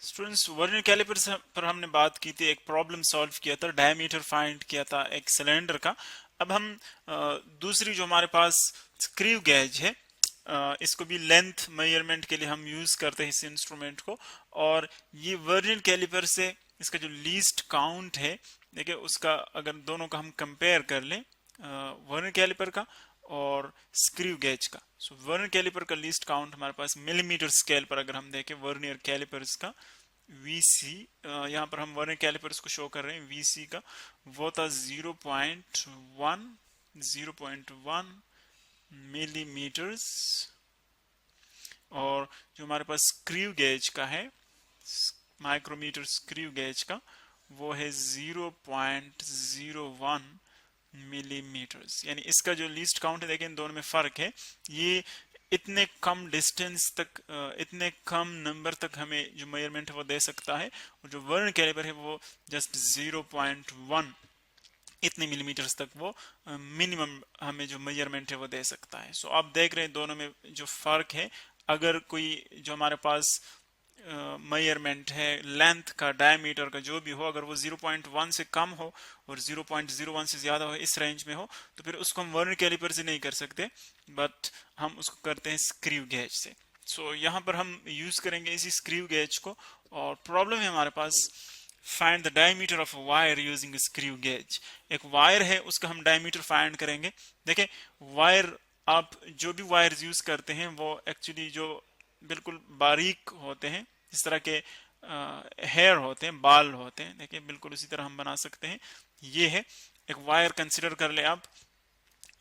Students, vernier caliper पर हमने बात की थी, एक प्रॉब्लम सॉल्व किया था, डायमीटर फाइंड किया था एक सिलेंडर का। अब हम दूसरी जो हमारे पास स्क्रू गेज है, इसको भी लेंथ मेजरमेंट के लिए हम यूज करते हैं इस इंस्ट्रूमेंट को। और ये वर्नियर कैलिपर से इसका जो लीस्ट काउंट है, देखिए उसका अगर दोनों का हम कंपेयर कर लें, वर्नियर कैलिपर का और स्क्रू गेज का। सो वर्नियर कैलिपर का लीस्ट काउंट हमारे पास मिलीमीटर स्केल पर अगर हम देखें वर्नियर कैलिपर्स का वीसी, यहाँ पर हम वर्नियर कैलिपर्स को शो कर रहे हैं, वीसी का वो था 0.1 मिलीमीटर्स। और जो हमारे पास स्क्रू गेज का है, माइक्रोमीटर स्क्रू गेज का, वो है 0.01 मिलीमीटर्स। यानी इसका जो लीस्ट काउंट है, देखें इन दोनों में फर्क है। ये इतने कम डिस्टेंस तक, इतने कम नंबर तक हमें जो मेजरमेंट है वो दे सकता है, और जो वर्नियर कैलिपर है वो जस्ट 0.1 इतने मिलीमीटर्स तक वो मिनिमम हमें जो मेजरमेंट है वो दे सकता है। सो आप देख रहे हैं दोनों में जो फर्क है। अगर कोई जो हमारे पास मेजरमेंट है लेंथ का, डायमीटर का, जो भी हो, अगर वो 0.1 से कम हो और 0.01 से ज्यादा हो, इस रेंज में हो, तो फिर उसको हम वर्नियर कैलिपर से नहीं कर सकते, बट हम उसको करते हैं स्क्रू गेज से। सो यहाँ पर हम यूज करेंगे इसी स्क्रू गेज को। और प्रॉब्लम है हमारे पास, find the diameter of wire using screw gauge. एक वायर है, उसका हम डायमीटर फाइंड करेंगे। देखें, वायर, आप जो भी वायर यूज करते हैं वो एक्चुअली जो बिल्कुल बारीक होते हैं, इस तरह के हेयर होते हैं, बाल होते हैं, देखिए बिल्कुल उसी तरह हम बना सकते हैं। ये है एक वायर, कंसिडर कर ले आप।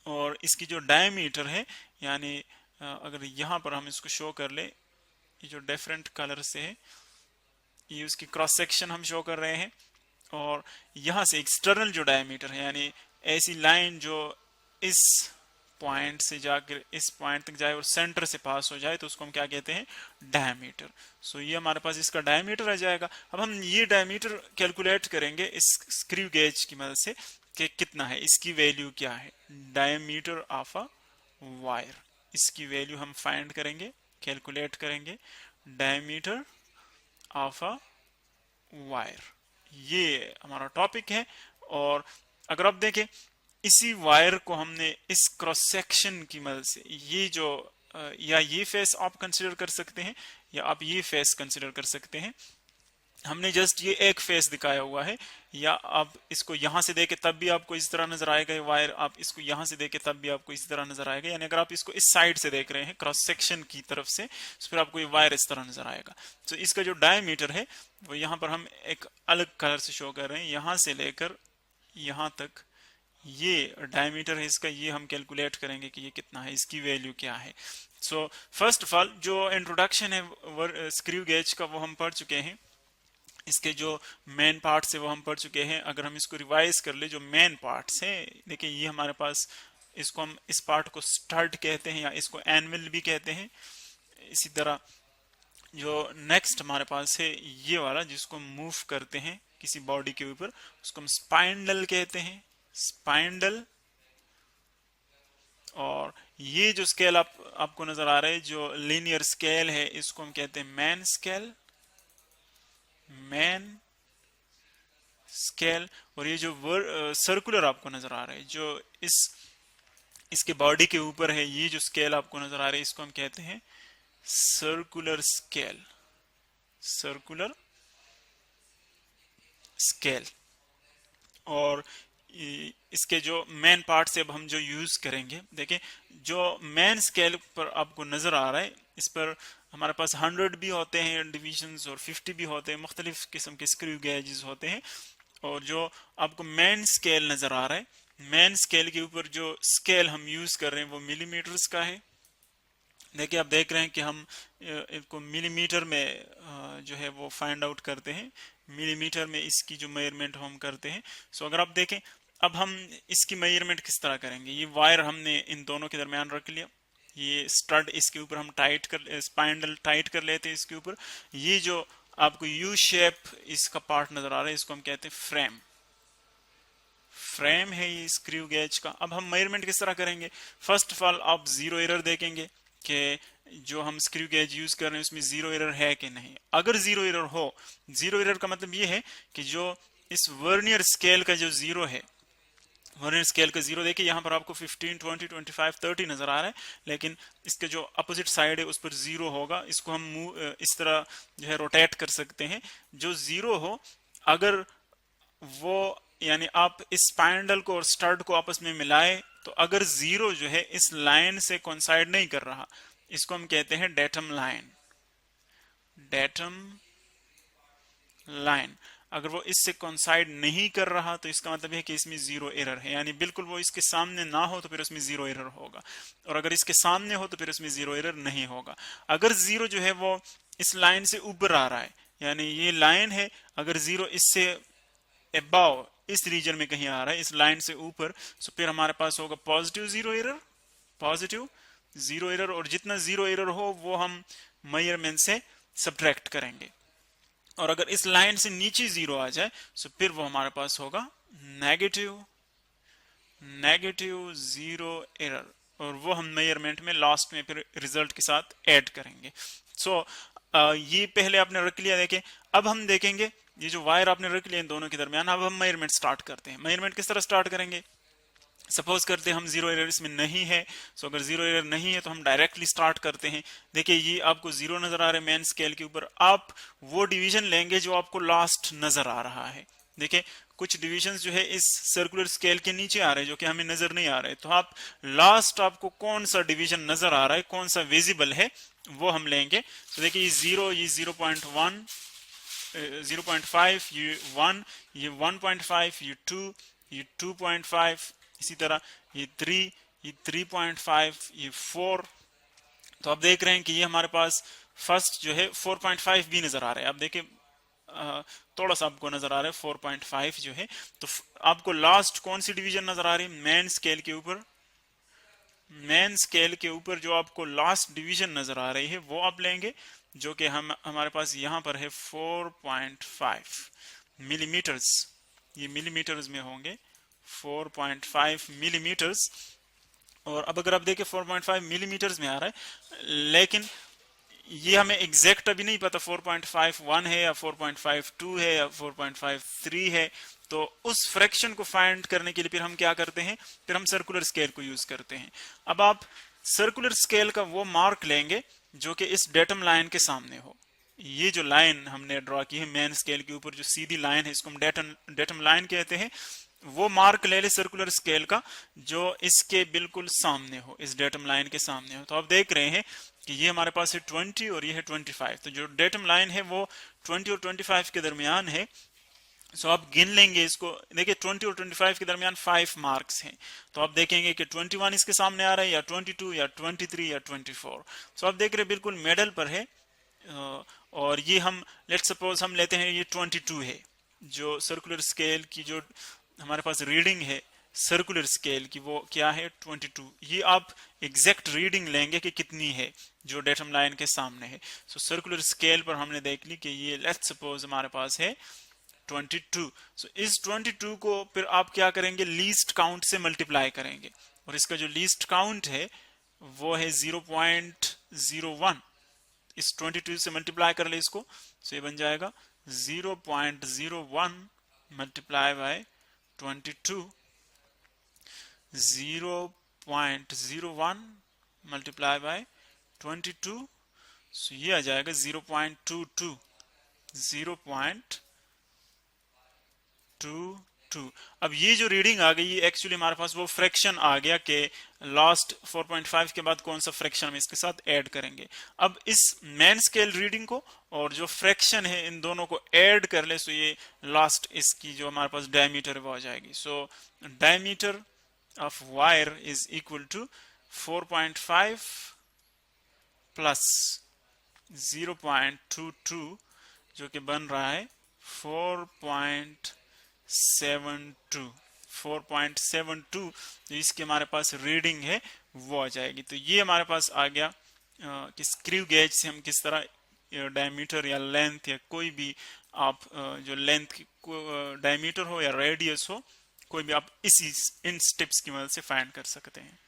और इसकी जो डायमीटर है, यानी अगर यहाँ पर हम इसको शो कर ले, ये जो डिफरेंट कलर से है, ये उसकी क्रॉस सेक्शन हम शो कर रहे हैं। और यहाँ से एक्सटर्नल जो डायमीटर है, यानी ऐसी लाइन जो इस पॉइंट से जाकर इस पॉइंट तक जाए और सेंटर से पास हो जाए, तो उसको हम क्या कहते हैं, डायमीटर। सो ये हमारे पास इसका डायमीटर आ जाएगा। अब हम ये डायमीटर कैलकुलेट करेंगे इस स्क्रू गेज की मदद से कि कितना है, इसकी वैल्यू क्या है, डायमीटर ऑफ अ वायर। इसकी वैल्यू हम फाइंड करेंगे, कैलकुलेट करेंगे, डायमीटर ऑफ अ वायर। ये हमारा टॉपिक है। और अगर आप देखें, इसी वायर को हमने इस क्रॉस सेक्शन की मदद से, ये जो या ये फेस आप कंसिडर कर सकते हैं, या आप ये फेस कंसिडर कर सकते हैं। हमने जस्ट ये एक फेस दिखाया हुआ है, या आप इसको यहां से देखे तब भी आपको इस तरह नजर आएगा ये वायर, आप इसको यहां से देखे तब भी आपको इस तरह नजर आएगा। यानी अगर आप इसको इस साइड से देख रहे हैं, क्रॉस सेक्शन की तरफ से, तो फिर आपको ये वायर इस तरह नजर आएगा। तो इसका जो डायमीटर है वो यहाँ पर हम एक अलग कलर से शो कर रहे हैं, यहां से लेकर यहां तक ये डायमीटर है इसका, ये हम कैलकुलेट करेंगे कि ये कितना है, इसकी वैल्यू क्या है। सो फर्स्ट ऑफ ऑल जो इंट्रोडक्शन है स्क्रू गेज का वो हम पढ़ चुके हैं। इसके जो मेन पार्ट्स है वो हम पढ़ चुके हैं। अगर हम इसको रिवाइज कर ले, जो मेन पार्ट्स है, देखिए ये हमारे पास, इसको हम इस पार्ट को स्टड कहते हैं या इसको एनविल भी कहते हैं। इसी तरह जो नेक्स्ट हमारे पास है ये वाला, जिसको मूव करते हैं किसी बॉडी के ऊपर, उसको हम स्पाइंडल कहते हैं, स्पाइंडल। और ये जो स्केल आपको नजर आ रहा है, जो लीनियर स्केल है, इसको हम कहते हैं मैन स्केल, मैन स्केल। और ये जो सर्कुलर आपको नजर आ रहा है, जो इसके बॉडी के ऊपर है, ये जो स्केल आपको नजर आ रहा है, इसको हम कहते हैं सर्कुलर स्केल, सर्कुलर स्केल। और इसके जो मेन पार्ट से अब हम जो यूज करेंगे, देखें जो मेन स्केल पर आपको नजर आ रहा है, इस पर हमारे पास 100 भी होते हैं डिविजन्स और 50 भी होते हैं, मुख्तलिफ किस्म के स्क्रू गेजेस होते हैं। और जो आपको मेन स्केल नजर आ रहा है, मेन स्केल के ऊपर जो स्केल हम यूज कर रहे हैं वो मिलीमीटर्स का है। देखिए आप देख रहे हैं कि हम इसको मिलीमीटर में जो है वो फाइंड आउट करते हैं, मिलीमीटर में इसकी जो मेजरमेंट हम करते हैं। सो अगर आप देखें, अब हम इसकी मेजरमेंट किस तरह करेंगे, ये वायर हमने इन दोनों के दरमियान रख लिया, ये स्टड इसके ऊपर हम टाइट कर, स्पाइंडल टाइट कर लेते हैं इसके ऊपर। ये जो आपको यू शेप इसका पार्ट नजर आ रहा है, इसको हम कहते हैं फ्रेम, फ्रेम है ये स्क्रू गेज का। अब हम मेजरमेंट किस तरह करेंगे, फर्स्ट ऑफ ऑल आप जीरो एरर देखेंगे कि जो हम स्क्रू गेज यूज कर रहे हैं उसमें जीरो एरर है कि नहीं। अगर जीरो एरर हो, जीरो एरर का मतलब ये है कि जो इस वर्नियर स्केल का जो जीरो है, वर्नियर स्केल का जीरो, देखिए यहाँ पर आपको 15, 20, 25, 30 नजर आ रहा है, लेकिन इसके जो अपोजिट साइड है उस पर जीरो होगा। इसको हम इस तरह जो है रोटेट कर सकते हैं। जो जीरो हो, अगर वो यानी आप इस स्पाइंडल को और स्टड को आपस में मिलाए, तो अगर जीरो जो है इस लाइन से कोइंसाइड नहीं कर रहा, इसको हम कहते हैं डेटम लाइन। डेटम लाइन अगर वो इससे कोइंसाइड नहीं कर रहा तो इसका मतलब है कि इसमें जीरो एरर है, यानी बिल्कुल वो इसके सामने ना हो तो फिर उसमें जीरो एरर होगा, और अगर इसके सामने हो तो फिर उसमें जीरो एरर नहीं होगा। अगर जीरो जो है वो इस लाइन से ऊपर आ रहा है, यानी ये लाइन है, अगर जीरो इससे अबाव इस रीजन में कहीं आ रहा है, इस लाइन से ऊपर, तो फिर हमारे पास होगा positive zero error, positive zero error, और जितना जीरो एरर हो वो हम मेजरमेंट से सब्ट्रैक्ट करेंगे। और अगर इस लाइन से नीचे जीरो आ जाए तो फिर वो हमारे पास होगा नेगेटिव नेगेटिव जीरो एरर, और वो हम मेजरमेंट में लास्ट में फिर रिजल्ट के साथ ऐड करेंगे। सो ये पहले आपने रख लिया। देखें, अब हम देखेंगे ये जो वायर आपने रख लिया इन दोनों के दरमियान, अब हम मेजरमेंट स्टार्ट करते हैं। मेजरमेंट किस तरह स्टार्ट करेंगे? सपोज करते हैं हम जीरो एरर इसमें नहीं है, सो अगर जीरो एरर नहीं है तो हम डायरेक्टली स्टार्ट करते हैं। देखिए ये आपको जीरो नजर आ रहा है मेन स्केल के ऊपर, आप वो डिवीजन लेंगे जो आपको लास्ट नजर आ रहा है। देखिए कुछ डिविजन्स जो है इस सर्कुलर स्केल के नीचे आ रहे हैं जो कि हमें नजर नहीं आ रहे, तो आप लास्ट आपको कौन सा डिवीजन नजर आ रहा है, कौन सा विजिबल है, वो हम लेंगे। तो देखिए ये 0, ये 0.1, 0.5, ये 1, ये 1.5, ये 2, ये 2.5, इसी तरह ये 3, ये 3.5, ये 4। तो आप देख रहे हैं कि ये हमारे पास फर्स्ट जो है 4.5 भी नजर आ रहा है। आप देखिए थोड़ा सा आपको नजर आ रहा है 4.5 जो है, तो आपको लास्ट कौन सी डिवीजन नजर आ रही है? मेन स्केल के ऊपर, मेन स्केल के ऊपर जो आपको लास्ट डिवीजन नजर आ रही है वो आप लेंगे, जो कि हम हमारे पास यहां पर है 4.5 मिलीमीटर्स। ये मिलीमीटर्स में होंगे 4.5 मिलीमीटर्स। और अब अगर आप देखें 4.5 मिलीमीटर्स में आ रहा है, लेकिन ये हमें एग्जैक्ट अभी नहीं पता 4.51 है या 4.52 है या 4.53 है। तो उस फ्रैक्शन को फाइंड करने के लिए फिर हम क्या करते हैं? फिर हम सर्कुलर स्केल को यूज करते हैं। अब आप सर्कुलर स्केल का वो मार्क लेंगे जो कि इस डेटम लाइन के सामने हो। ये जो लाइन हमने ड्रॉ की है मेन स्केल के ऊपर, जो सीधी लाइन है, इसको हम डेटम लाइन कहते हैं। वो मार्क ले ले सर्कुलर स्केल का जो इसके बिल्कुल सामने हो, इस डेटम लाइन के सामने हो। तो आप देख रहे हैं कि ये हमारे पास है 20 और ये है 25। तो जो डेटम लाइन है वो 20 और 25 के दरमियान है। सो आप गिन लेंगे इसको। देखिए 20 और 25 के दरमियान 5 मार्क्स हैं, तो आप देखेंगे कि 21 इसके सामने आ रहा है, या 22, या 23, या 24। सो आप देख रहे हैं बिल्कुल मिडल पर है। और ये हम लेट्स सपोज हम लेते हैं ये 22 है, जो सर्कुलर स्केल की जो हमारे पास रीडिंग है सर्कुलर स्केल की वो क्या है? 22। ये आप एग्जैक्ट रीडिंग लेंगे कि कितनी है जो डेटम लाइन के सामने है। सो सर्कुलर स्केल पर हमने देख ली कि ये लेट्स सपोज हमारे पास है 22। सो इस 22 को फिर आप क्या करेंगे? लीस्ट काउंट से मल्टीप्लाई करेंगे, और इसका जो लीस्ट काउंट है वो है 0.01। इस 22 से मल्टीप्लाई कर ले इसको, सो ये बन जाएगा 0.01 मल्टीप्लाई बाय 22, 0.01 मल्टीप्लाई बाय 22, सो ये आ जाएगा 0.22, 0.22। अब ये जो रीडिंग आ गई एक्चुअली हमारे पास वो फ्रैक्शन आ गया कि लास्ट 4.5 के बाद कौन सा फ्रैक्शन हम इसके साथ ऐड करेंगे। अब इस मेन स्केल रीडिंग को और जो फ्रैक्शन है इन दोनों को ऐड कर ले, सो ये लास्ट इसकी जो हमारे पास डायमीटर वो आ जाएगी। So diameter of wire is equal to 4.5 plus 0.22 जो कि बन रहा है 4.72। 4.72 जो इसकी हमारे पास रीडिंग है वो आ जाएगी। तो ये हमारे पास आ गया कि स्क्रू गेज से हम किस तरह डायमीटर या लेंथ या कोई भी आप जो लेंथ डायमीटर हो या रेडियस हो, कोई भी आप इसी इन स्टेप्स की मदद से फाइंड कर सकते हैं।